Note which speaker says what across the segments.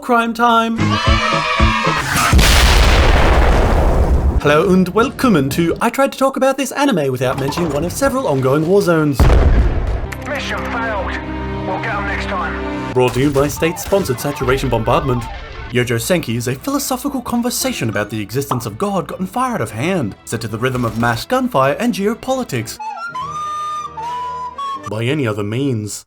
Speaker 1: crime time! Hello and welcome to I tried to talk about this anime without mentioning one of several ongoing war zones.
Speaker 2: Mission failed. We'll get them next time.
Speaker 1: Brought to you by state-sponsored saturation bombardment. Youjo Senki is a philosophical conversation about the existence of God gotten far out of hand, set to the rhythm of mass gunfire and geopolitics. By any other means.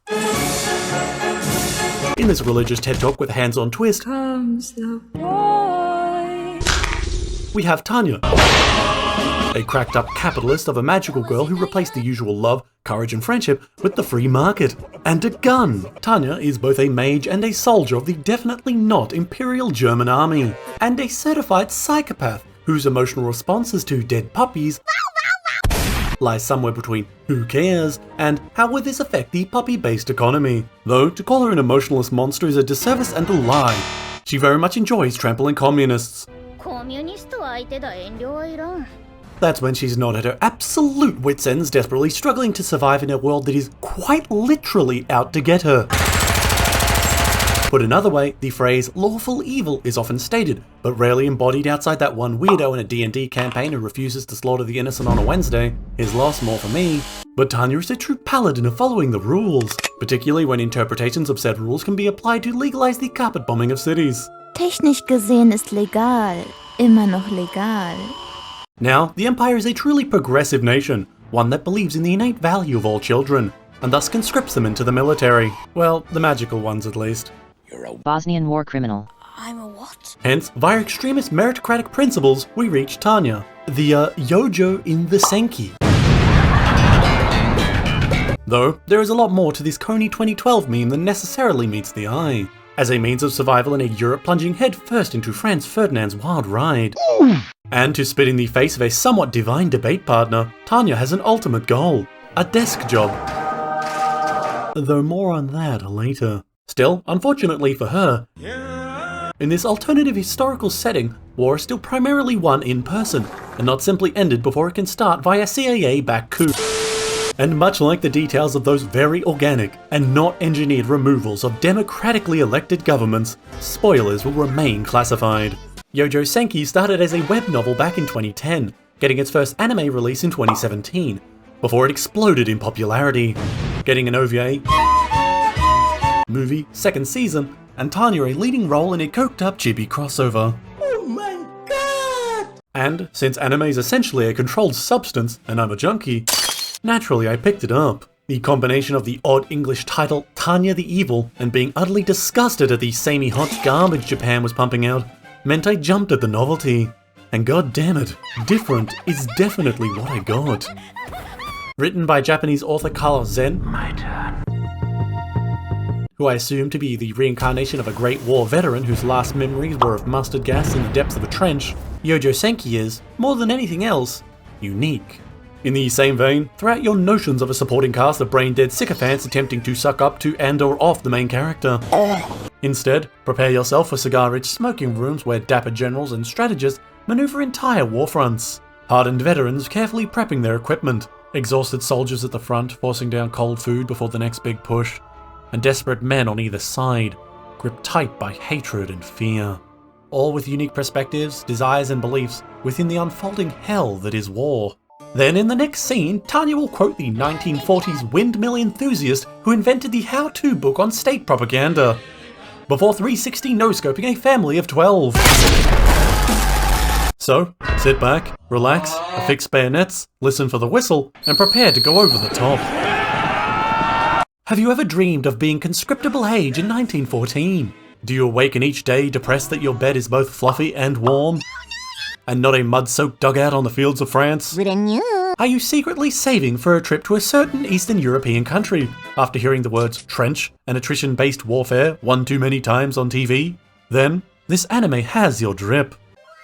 Speaker 1: In this religious TED Talk with a hands-on twist,
Speaker 3: Comes the boy.
Speaker 1: we have Tanya, a cracked-up capitalist of a magical girl who replaced the usual love, courage and friendship with the free market. And a gun! Tanya is both a mage and a soldier of the definitely not Imperial German army, and a certified psychopath whose emotional responses to dead puppies lies somewhere between who cares and how would this affect the puppy-based economy. Though, to call her an emotionless monster is a disservice and a lie. She very much enjoys trampling communists. That's when she's not at her absolute wit's ends, desperately struggling to survive in a world that is quite literally out to get her. Put another way, the phrase lawful evil is often stated, but rarely embodied outside that one weirdo in a D&D campaign who refuses to slaughter the innocent on a Wednesday. His loss more for me. But Tanya is a true paladin of following the rules, particularly when interpretations of said rules can be applied to legalize the carpet bombing of cities.
Speaker 3: Technisch gesehen ist legal. Immer noch legal.
Speaker 1: Now, the Empire is a truly progressive nation, one that believes in the innate value of all children, and thus conscripts them into the military. Well, the magical ones at least.
Speaker 4: You're a Bosnian war criminal.
Speaker 3: I'm a what?
Speaker 1: Hence, via extremist meritocratic principles, we reach Tanya, the Youjo in the Senki. Though, there is a lot more to this Kony 2012 meme than necessarily meets the eye. As a means of survival in a Europe plunging headfirst into Franz Ferdinand's wild ride. And to spit in the face of a somewhat divine debate partner, Tanya has an ultimate goal, a desk job. Though more on that later. Still, unfortunately for her, in this alternative historical setting, war is still primarily won in person, and not simply ended before it can start via CIA-backed coup. And much like the details of those very organic and not engineered removals of democratically elected governments, spoilers will remain classified. Youjo Senki started as a web novel back in 2010, getting its first anime release in 2017, before it exploded in popularity, getting an OVA, movie, second season, and Tanya a leading role in a coked-up chibi crossover. Oh my god! And since anime is essentially a controlled substance, and I'm a junkie, naturally I picked it up. The combination of the odd English title Tanya the Evil and being utterly disgusted at the samey hot garbage Japan was pumping out meant I jumped at the novelty. And god damn it, different is definitely what I got. Written by Japanese author Carlos Zen,
Speaker 2: My turn.
Speaker 1: who I assume to be the reincarnation of a Great War veteran whose last memories were of mustard gas in the depths of a trench, Youjo Senki is, more than anything else, unique. In the same vein, throw out your notions of a supporting cast of brain-dead sycophants attempting to suck up to and or off the main character. Instead, prepare yourself for cigar-rich smoking rooms where dapper generals and strategists maneuver entire war fronts. Hardened veterans carefully prepping their equipment, exhausted soldiers at the front forcing down cold food before the next big push, and desperate men on either side, gripped tight by hatred and fear. All with unique perspectives, desires and beliefs within the unfolding hell that is war. Then in the next scene, Tanya will quote the 1940s windmill enthusiast who invented the how-to book on state propaganda, before 360 no-scoping a family of 12. So, sit back, relax, affix bayonets, listen for the whistle, and prepare to go over the top. Have you ever dreamed of being conscriptable age in 1914? Do you awaken each day depressed that your bed is both fluffy and warm? And not a mud-soaked dugout on the fields of France? Are you secretly saving for a trip to a certain Eastern European country after hearing the words trench and attrition-based warfare one too many times on TV? Then, this anime has your drip.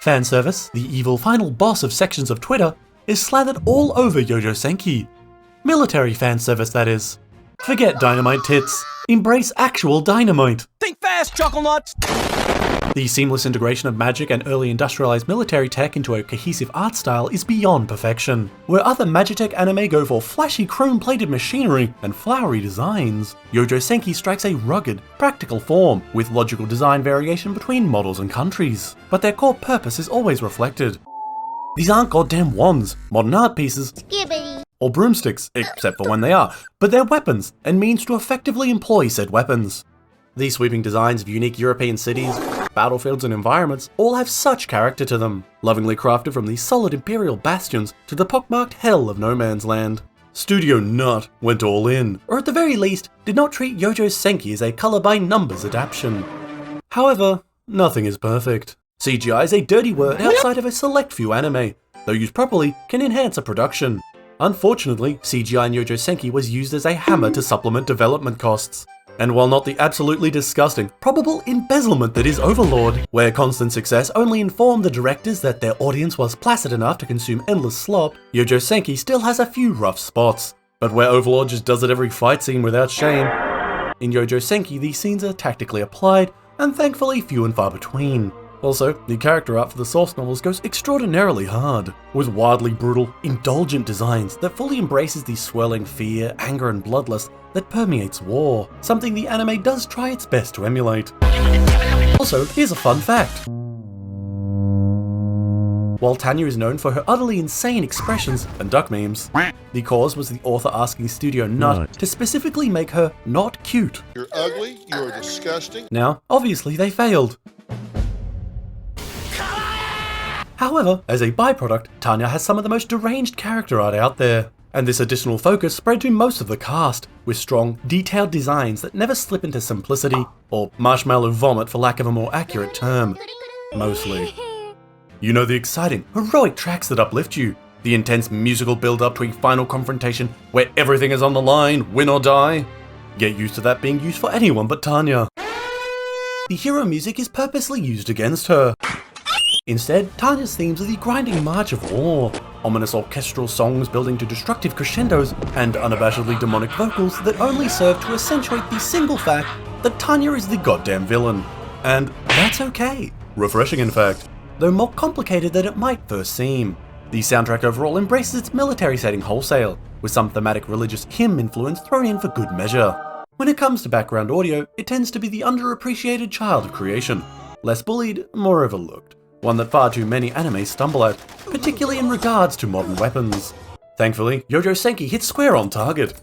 Speaker 1: Fanservice, the evil final boss of sections of Twitter, is slathered all over Youjo Senki. Military fanservice, that is. Forget dynamite tits. Embrace actual dynamite.
Speaker 5: Think fast, chuckle nuts!
Speaker 1: The seamless integration of magic and early industrialized military tech into a cohesive art style is beyond perfection. Where other Magitech anime go for flashy chrome-plated machinery and flowery designs, Youjo Senki strikes a rugged, practical form with logical design variation between models and countries. But their core purpose is always reflected. These aren't goddamn wands, modern art pieces, or broomsticks, except for when they are, but they're weapons and means to effectively employ said weapons. These sweeping designs of unique European cities, battlefields and environments all have such character to them, lovingly crafted from the solid imperial bastions to the pockmarked hell of no man's land. Studio Nut went all in, or at the very least, did not treat Youjo Senki as a colour-by-numbers adaptation. However, nothing is perfect. CGI is a dirty word outside of a select few anime, though used properly can enhance a production. Unfortunately, CGI in Youjo Senki was used as a hammer to supplement development costs. And while not the absolutely disgusting, probable embezzlement that is Overlord, where constant success only informed the directors that their audience was placid enough to consume endless slop, Youjo Senki still has a few rough spots. But where Overlord just does it every fight scene without shame, in Youjo Senki these scenes are tactically applied, and thankfully few and far between. Also, the character art for the source novels goes extraordinarily hard, with wildly brutal, indulgent designs that fully embraces the swirling fear, anger and bloodlust that permeates war, something the anime does try its best to emulate. Also, here's a fun fact. While Tanya is known for her utterly insane expressions and duck memes, the cause was the author asking Studio Nut to specifically make her not cute.
Speaker 5: You're ugly, you're disgusting.
Speaker 1: Now, obviously they failed. However, as a byproduct, Tanya has some of the most deranged character art out there, and this additional focus spread to most of the cast, with strong, detailed designs that never slip into simplicity, or marshmallow vomit for lack of a more accurate term. Mostly. You know the exciting, heroic tracks that uplift you, the intense musical build-up to a final confrontation where everything is on the line, win or die? Get used to that being used for anyone but Tanya. The hero music is purposely used against her. Instead, Tanya's themes are the grinding march of war, ominous orchestral songs building to destructive crescendos, and unabashedly demonic vocals that only serve to accentuate the single fact that Tanya is the goddamn villain. And that's okay. Refreshing in fact, though more complicated than it might first seem. The soundtrack overall embraces its military setting wholesale, with some thematic religious hymn influence thrown in for good measure. When it comes to background audio, it tends to be the underappreciated child of creation. Less bullied, more overlooked. One that far too many animes stumble at, particularly in regards to modern weapons. Thankfully, Youjo Senki hits square on target.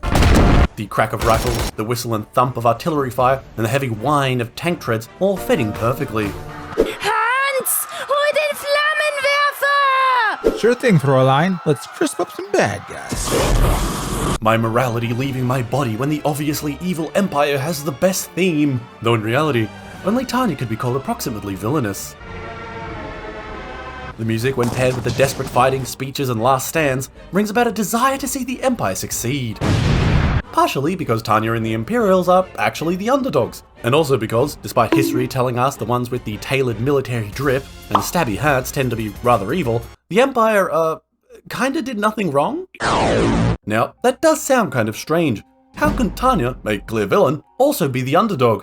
Speaker 1: The crack of rifles, the whistle and thump of artillery fire, and the heavy whine of tank treads all fitting perfectly.
Speaker 3: Hans! Hol den Flammenwerfer!
Speaker 6: Sure thing, Fräulein. Let's crisp up some bad guys.
Speaker 1: My morality leaving my body when the obviously evil Empire has the best theme, though in reality, only Tanya could be called approximately villainous. The music, when paired with the desperate fighting, speeches and last stands, brings about a desire to see the Empire succeed. Partially because Tanya and the Imperials are actually the underdogs, and also because, despite history telling us the ones with the tailored military drip and stabby hats tend to be rather evil, the Empire, kinda did nothing wrong? Now, that does sound kind of strange. How can Tanya, a clear villain, also be the underdog?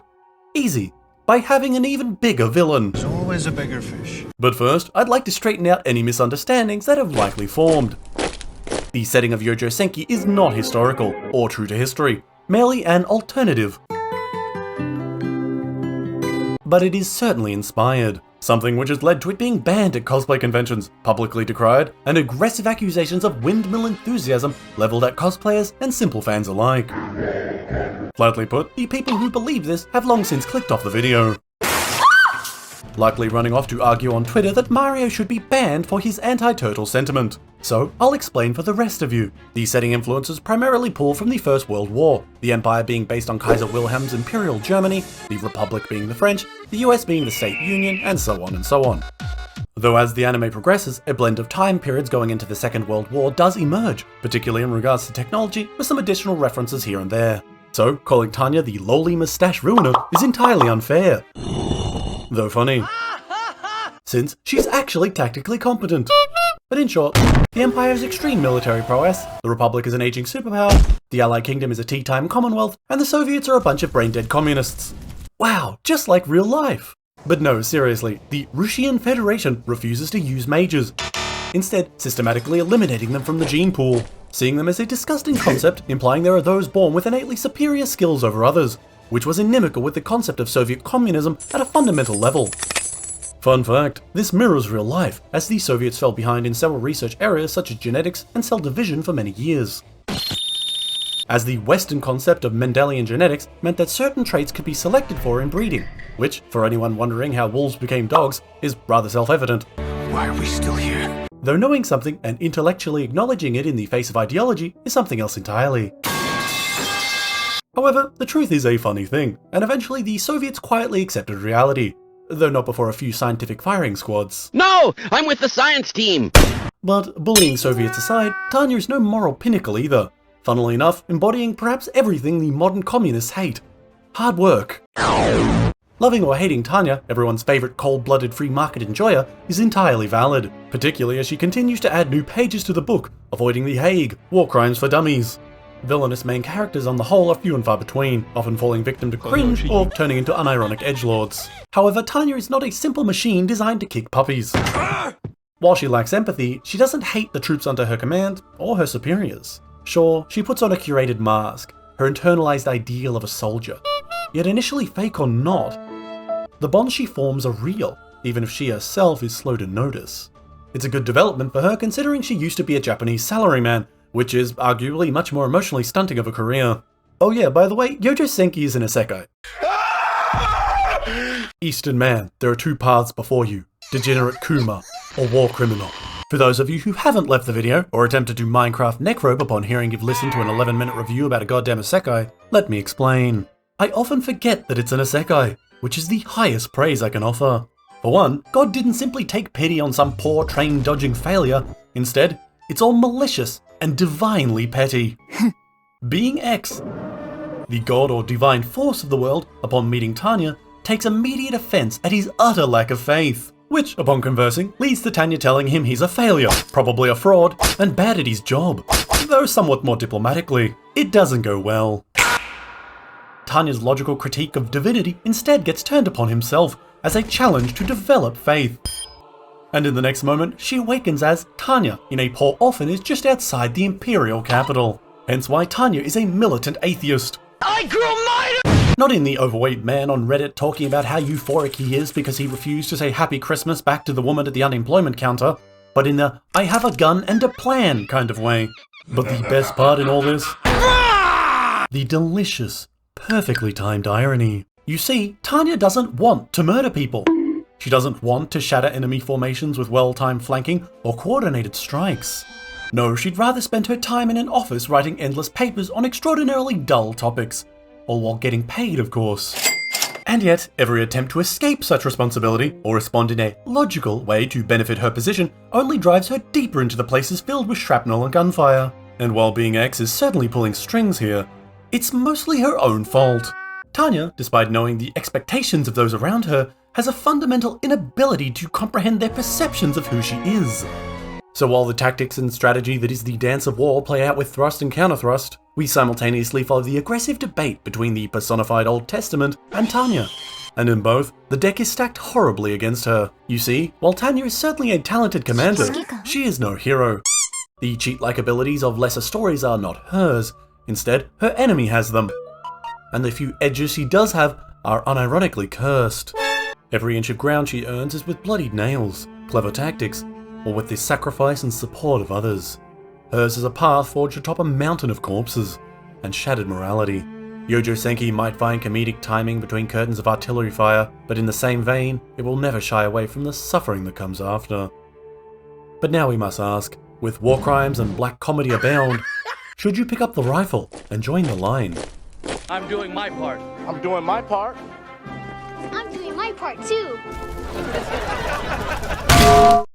Speaker 1: Easy. By having an even bigger villain.
Speaker 5: There's always a bigger fish.
Speaker 1: But first, I'd like to straighten out any misunderstandings that have likely formed. The setting of Youjo Senki is not historical, or true to history, merely an alternative. But it is certainly inspired, something which has led to it being banned at cosplay conventions, publicly decried, and aggressive accusations of windmill enthusiasm leveled at cosplayers and simple fans alike. Flatly put, the people who believe this have long since clicked off the video. Likely running off to argue on Twitter that Mario should be banned for his anti-turtle sentiment. So, I'll explain for the rest of you. The setting influences primarily pull from the First World War, the Empire being based on Kaiser Wilhelm's Imperial Germany, the Republic being the French, the US being the State Union, and so on and so on. Though as the anime progresses, a blend of time periods going into the Second World War does emerge, particularly in regards to technology, with some additional references here and there. So, calling Tanya the lowly moustache ruiner is entirely unfair. Though funny, since she's actually tactically competent. But in short, the Empire has extreme military prowess, the Republic is an aging superpower, the Allied Kingdom is a tea-time commonwealth, and the Soviets are a bunch of brain-dead communists. Wow, just like real life. But no, seriously, the Russian Federation refuses to use mages, instead systematically eliminating them from the gene pool, seeing them as a disgusting concept, implying there are those born with innately superior skills over others, which was inimical with the concept of Soviet communism at a fundamental level. Fun fact, this mirrors real life, as the Soviets fell behind in several research areas such as genetics and cell division for many years. As the Western concept of Mendelian genetics meant that certain traits could be selected for in breeding, which, for anyone wondering how wolves became dogs, is rather self-evident.
Speaker 2: Why are we still here?
Speaker 1: Though knowing something and intellectually acknowledging it in the face of ideology is something else entirely. However, the truth is a funny thing, and eventually the Soviets quietly accepted reality, though not before a few scientific firing squads.
Speaker 7: No! I'm with the science team!
Speaker 1: But bullying Soviets aside, Tanya is no moral pinnacle either, funnily enough embodying perhaps everything the modern communists hate. Hard work. Loving or hating Tanya, everyone's favourite cold-blooded free market enjoyer, is entirely valid, particularly as she continues to add new pages to the book, avoiding the Hague, war crimes for dummies. Villainous main characters on the whole are few and far between, often falling victim to cringe or turning into unironic edgelords. However, Tanya is not a simple machine designed to kick puppies. While she lacks empathy, she doesn't hate the troops under her command or her superiors. Sure, she puts on a curated mask, her internalized ideal of a soldier. Yet initially fake or not, the bonds she forms are real, even if she herself is slow to notice. It's a good development for her considering she used to be a Japanese salaryman, which is arguably much more emotionally stunting of a career. Oh yeah, by the way, Youjo Senki is an isekai. Eastern man, there are two paths before you, degenerate Kuma or war criminal. For those of you who haven't left the video or attempted to Minecraft necrobe upon hearing you've listened to an 11-minute review about a goddamn isekai, let me explain. I often forget that it's an isekai, which is the highest praise I can offer. For one, God didn't simply take pity on some poor train-dodging failure. Instead, it's all malicious and divinely petty. Being X, the god or divine force of the world, upon meeting Tanya, takes immediate offense at his utter lack of faith, which, upon conversing, leads to Tanya telling him he's a failure, probably a fraud, and bad at his job. Though somewhat more diplomatically, it doesn't go well. Tanya's logical critique of divinity instead gets turned upon himself as a challenge to develop faith. And in the next moment, she awakens as Tanya in a poor orphanage just outside the imperial capital. Hence why Tanya is a militant atheist.
Speaker 7: I grew mine!
Speaker 1: Not in the overweight man on Reddit talking about how euphoric he is because he refused to say Happy Christmas back to the woman at the unemployment counter, but in the I have a gun and a plan kind of way. But the best part in all this? The delicious, perfectly timed irony. You see, Tanya doesn't want to murder people. She doesn't want to shatter enemy formations with well-timed flanking or coordinated strikes. No, she'd rather spend her time in an office writing endless papers on extraordinarily dull topics, all while getting paid, of course. And yet, every attempt to escape such responsibility or respond in a logical way to benefit her position only drives her deeper into the places filled with shrapnel and gunfire. And while being X is certainly pulling strings here, it's mostly her own fault. Tanya, despite knowing the expectations of those around her, has a fundamental inability to comprehend their perceptions of who she is. So while the tactics and strategy that is the dance of war play out with thrust and counter-thrust, we simultaneously follow the aggressive debate between the personified Old Testament and Tanya. And in both, the deck is stacked horribly against her. You see, while Tanya is certainly a talented commander, she is no hero. The cheat-like abilities of lesser stories are not hers. Instead, her enemy has them. And the few edges she does have are unironically cursed. Every inch of ground she earns is with bloodied nails, clever tactics, or with the sacrifice and support of others. Hers is a path forged atop a mountain of corpses and shattered morality. Youjo Senki might find comedic timing between curtains of artillery fire, but in the same vein, it will never shy away from the suffering that comes after. But now we must ask, with war crimes and black comedy abound, should you pick up the rifle and join the line?
Speaker 7: I'm doing my part.
Speaker 2: I'm doing my part.
Speaker 8: I'm doing my part too.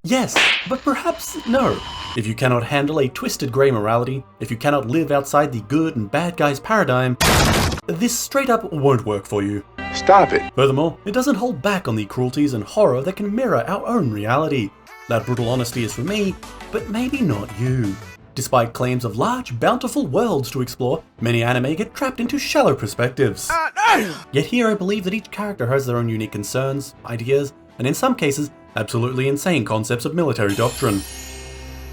Speaker 1: Yes, but perhaps no. If you cannot handle a twisted grey morality, if you cannot live outside the good and bad guys paradigm, this straight up won't work for you.
Speaker 2: Stop it.
Speaker 1: Furthermore, it doesn't hold back on the cruelties and horror that can mirror our own reality. That brutal honesty is for me, but maybe not you. Despite claims of large, bountiful worlds to explore, many anime get trapped into shallow perspectives. Yet here I believe that each character has their own unique concerns, ideas, and in some cases, absolutely insane concepts of military doctrine.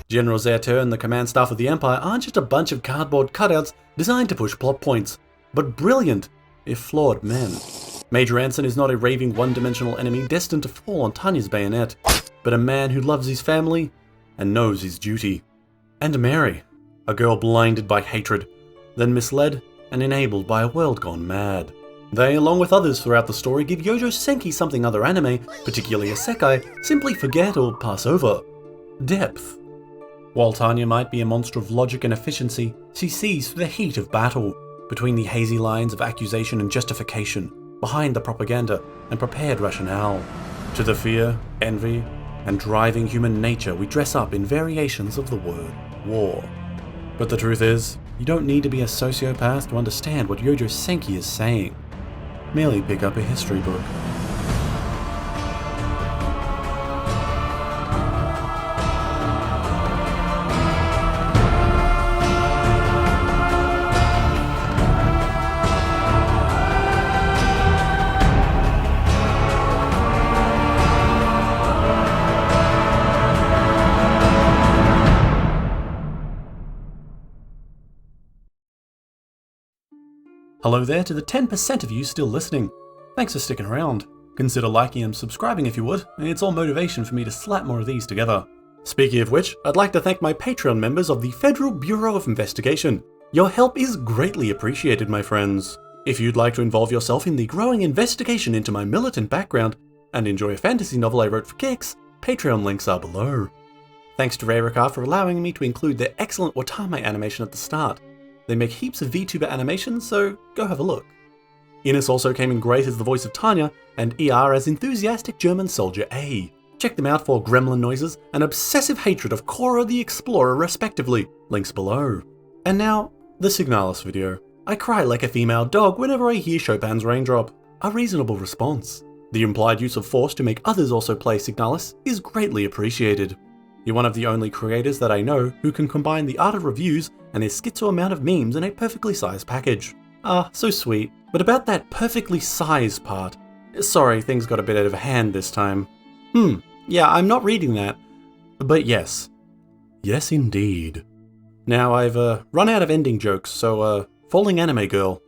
Speaker 1: General Zerter and the command staff of the Empire aren't just a bunch of cardboard cutouts designed to push plot points, but brilliant, if flawed men. Major Anson is not a raving one-dimensional enemy destined to fall on Tanya's bayonet, but a man who loves his family and knows his duty. And Mary, a girl blinded by hatred, then misled and enabled by a world gone mad. They, along with others throughout the story, give Youjo Senki something other anime, particularly isekai, simply forget or pass over: depth. While Tanya might be a monster of logic and efficiency, she sees through the heat of battle, between the hazy lines of accusation and justification, behind the propaganda and prepared rationale. To the fear, envy, and driving human nature we dress up in variations of the word war. But the truth is, you don't need to be a sociopath to understand what Youjo Senki is saying. Merely pick up a history book. Hello there to the 10% of you still listening. Thanks for sticking around. Consider liking and subscribing if you would, it's all motivation for me to slap more of these together. Speaking of which, I'd like to thank my Patreon members of the Federal Bureau of Investigation. Your help is greatly appreciated, my friends. If you'd like to involve yourself in the growing investigation into my militant background and enjoy a fantasy novel I wrote for kicks, Patreon links are below. Thanks to Rayricar for allowing me to include their excellent Watame animation at the start. They make heaps of VTuber animations, so go have a look. Ines also came in great as the voice of Tanya, and ER as enthusiastic German soldier A. Check them out for gremlin noises and obsessive hatred of Cora the Explorer respectively, links below. And now, the Signalis video. I cry like a female dog whenever I hear Chopin's Raindrop. A reasonable response. The implied use of force to make others also play Signalis is greatly appreciated. You're one of the only creators that I know who can combine the art of reviews and their schizo amount of memes in a perfectly sized package. Ah, so sweet. But about that perfectly sized part. Sorry, things got a bit out of hand this time. Yeah, I'm not reading that. But yes. Yes, indeed. Now I've run out of ending jokes, so falling anime girl,